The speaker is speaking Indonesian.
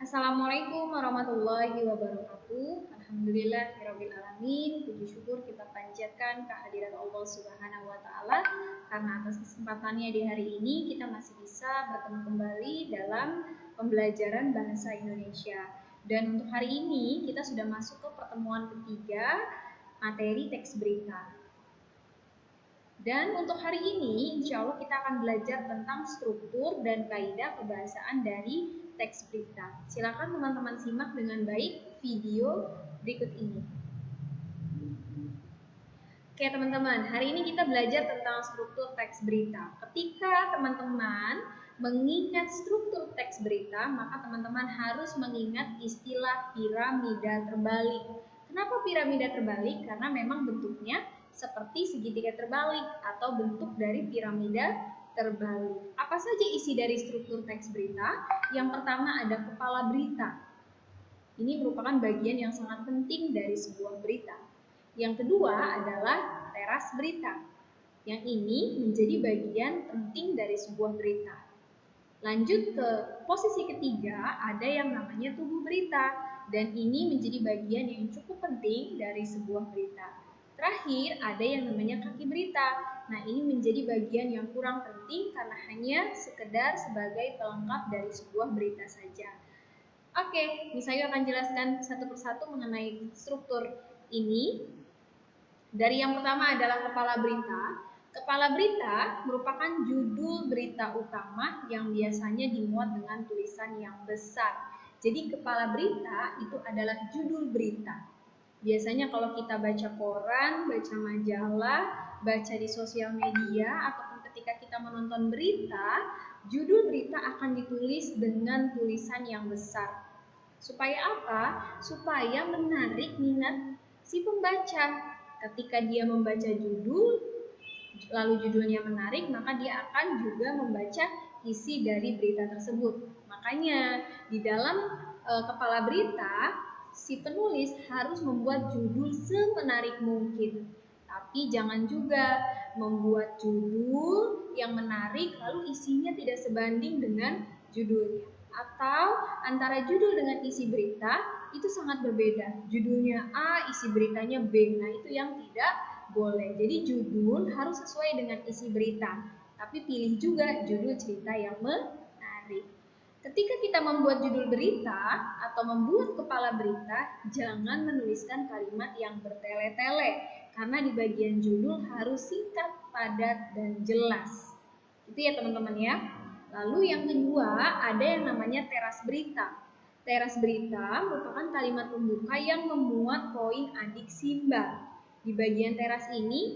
Assalamualaikum warahmatullahi wabarakatuh. Alhamdulillahirabbil alamin. Puji syukur kita panjatkan kehadirat Allah Subhanahu wa taala karena atas kesempatannya di hari ini kita masih bisa bertemu kembali dalam pembelajaran bahasa Indonesia. Dan untuk hari ini kita sudah masuk ke pertemuan ketiga materi teks berita. Dan untuk hari ini insya Allah kita akan belajar tentang struktur dan kaidah kebahasaan dari teks berita. Silakan teman-teman simak dengan baik video berikut ini. Oke teman-teman, hari ini kita belajar tentang struktur teks berita. Ketika teman-teman mengingat struktur teks berita, maka teman-teman harus mengingat istilah piramida terbalik. Kenapa piramida terbalik? Karena memang bentuknya seperti segitiga terbalik atau bentuk dari piramida terbalik. Apa saja isi dari struktur teks berita? Yang pertama ada kepala berita. Ini merupakan bagian yang sangat penting dari sebuah berita. Yang kedua adalah teras berita. Yang ini menjadi bagian penting dari sebuah berita. Lanjut ke posisi ketiga, ada yang namanya tubuh berita. Dan ini menjadi bagian yang cukup penting dari sebuah berita. Terakhir, ada yang namanya kaki berita. Nah, ini menjadi bagian yang kurang penting karena hanya sekedar sebagai pelengkap dari sebuah berita saja. Oke, saya akan jelaskan satu persatu mengenai struktur ini. Dari yang pertama adalah kepala berita. Kepala berita merupakan judul berita utama yang biasanya dimuat dengan tulisan yang besar. Jadi kepala berita itu adalah judul berita. Biasanya kalau kita baca koran, baca majalah, baca di sosial media, ataupun ketika kita menonton berita, judul berita akan ditulis dengan tulisan yang besar. Supaya apa? Supaya menarik minat si pembaca. Ketika dia membaca judul, lalu judulnya menarik, maka dia akan juga membaca isi dari berita tersebut. Makanya di dalam kepala berita, si penulis harus membuat judul semenarik mungkin. Tapi jangan juga membuat judul yang menarik lalu isinya tidak sebanding dengan judulnya. Atau antara judul dengan isi berita itu sangat berbeda. Judulnya A, isi beritanya B. Nah, itu yang tidak boleh. Jadi judul harus sesuai dengan isi berita. Tapi pilih juga judul cerita yang menarik. Ketika kita membuat judul berita atau membuat kepala berita, jangan menuliskan kalimat yang bertele-tele. Karena di bagian judul harus singkat, padat, dan jelas. Itu ya teman-teman ya. Lalu yang kedua ada yang namanya teras berita. Teras berita merupakan kalimat pembuka yang memuat poin adik simba. Di bagian teras ini